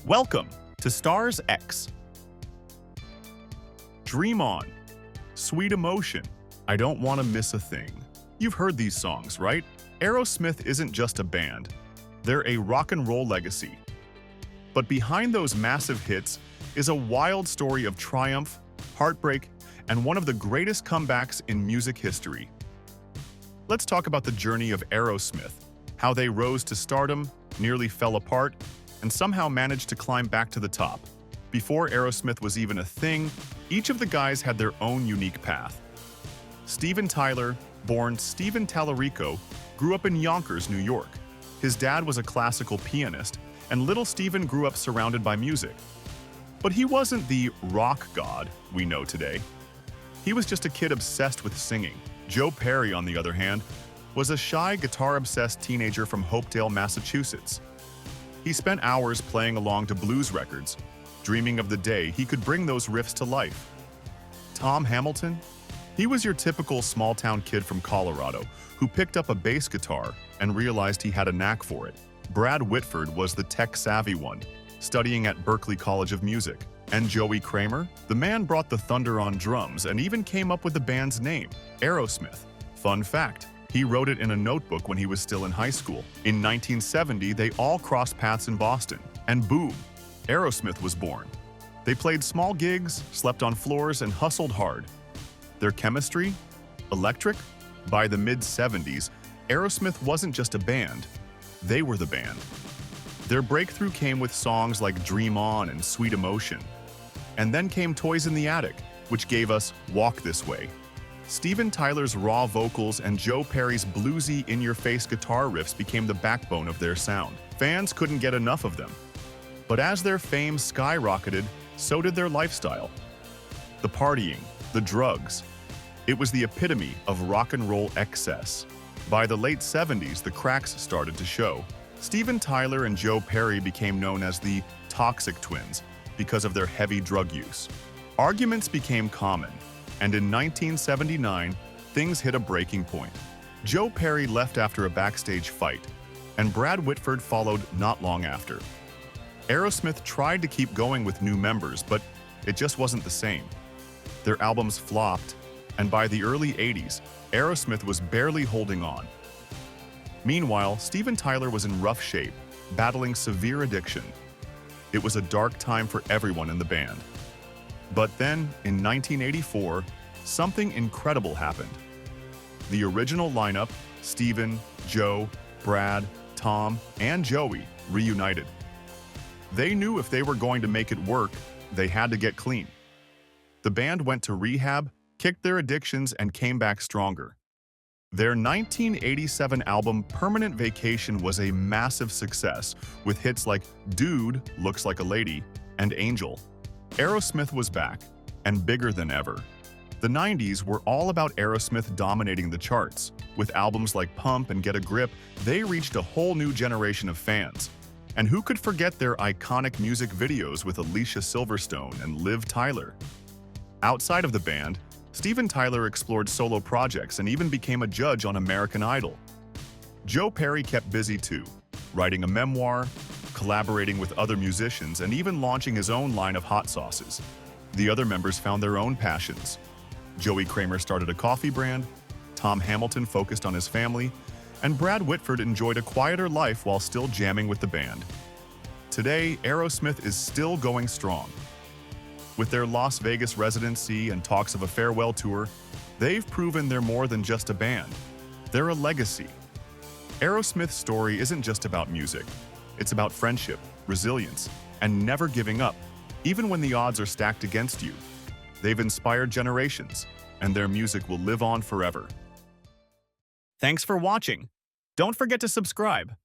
Welcome to Stars X. Dream On, Sweet Emotion, I Don't Want to Miss a Thing. You've heard these songs, right? Aerosmith isn't just a band. They're a rock and roll legacy. But behind those massive hits is a wild story of triumph, heartbreak, and one of the greatest comebacks in music history. Let's talk about the journey of Aerosmith, how they rose to stardom, nearly fell apart, and somehow managed to climb back to the top. Before Aerosmith was even a thing, each of the guys had their own unique path. Steventyler, born Steven Tallarico, grew up in Yonkers, New York. His dad was a classical pianist, and little Steven grew up surrounded by music. But he wasn't the rock god we know today. He was just a kid obsessed with singing. Joeperry, on the other hand, was a shy, guitar-obsessed teenager from Hopedale, Massachusetts. He spent hours playing along to blues records, dreaming of the day he could bring those riffs to life. Tom Hamilton? He was your typical small-town kid from Colorado who picked up a bass guitar and realized he had a knack for it. Brad Whitford was the tech-savvy one, studying at Berklee College of Music. And Joey Kramer? The man brought the thunder on drums and even came up with the band's name, Aerosmith. Fun fact, he wrote it in a notebook when he was still in high school. In 1970, they all crossed paths in Boston, and boom, Aerosmith was born. They played small gigs, slept on floors, and hustled hard. Their chemistry? Electric? By the mid-70s, Aerosmith wasn't just a band, they were the band. Their breakthrough came with songs like Dream On and Sweet Emotion. And then came Toys in the Attic, which gave us Walk This Way. Steventyler's raw vocals and Joeperry's bluesy, in-your-face guitar riffs became the backbone of their sound. Fans couldn't get enough of them. But as their fame skyrocketed, so did their lifestyle. The partying, the drugs. It was the epitome of rock and roll excess. By the late 70s, the cracks started to show. Steventyler and Joeperry became known as the Toxic Twins because of their heavy drug use. Arguments became common, and in 1979, things hit a breaking point. Joeperry left after a backstage fight, and Brad Whitford followed not long after. Aerosmith tried to keep going with new members, but it just wasn't the same. Their albums flopped, and by the early 80s, Aerosmith was barely holding on. Meanwhile, Steventyler was in rough shape, battling severe addiction. It was a dark time for everyone in the band. But then, in 1984, something incredible happened. The original lineup, Steven, Joe, Brad, Tom, and Joey, reunited. They knew if they were going to make it work, they had to get clean. The band went to rehab, kicked their addictions, and came back stronger. Their 1987 album Permanent Vacation was a massive success, with hits like Dude, Looks Like a Lady, and Angel. Aerosmith was back, and bigger than ever. The 90s were all about Aerosmith dominating the charts. With albums like Pump and Get a Grip, they reached a whole new generation of fans. And who could forget their iconic music videos with Alicia Silverstone and Liv Tyler? Outside of the band, Steventyler explored solo projects and even became a judge on American Idol. Joeperry kept busy too, writing a memoir, collaborating with other musicians, and even launching his own line of hot sauces. The other members found their own passions. Joey Kramer started a coffee brand, Tom Hamilton focused on his family, and Brad Whitford enjoyed a quieter life while still jamming with the band. Today, Aerosmith is still going strong. With their Las Vegas residency and talks of a farewell tour, they've proven they're more than just a band. They're a legacy. Aerosmith's story isn't just about music. It's about friendship, resilience, and never giving up, even when the odds are stacked against you. They've inspired generations, and their music will live on forever. Thanks for watching. Don't forget to subscribe.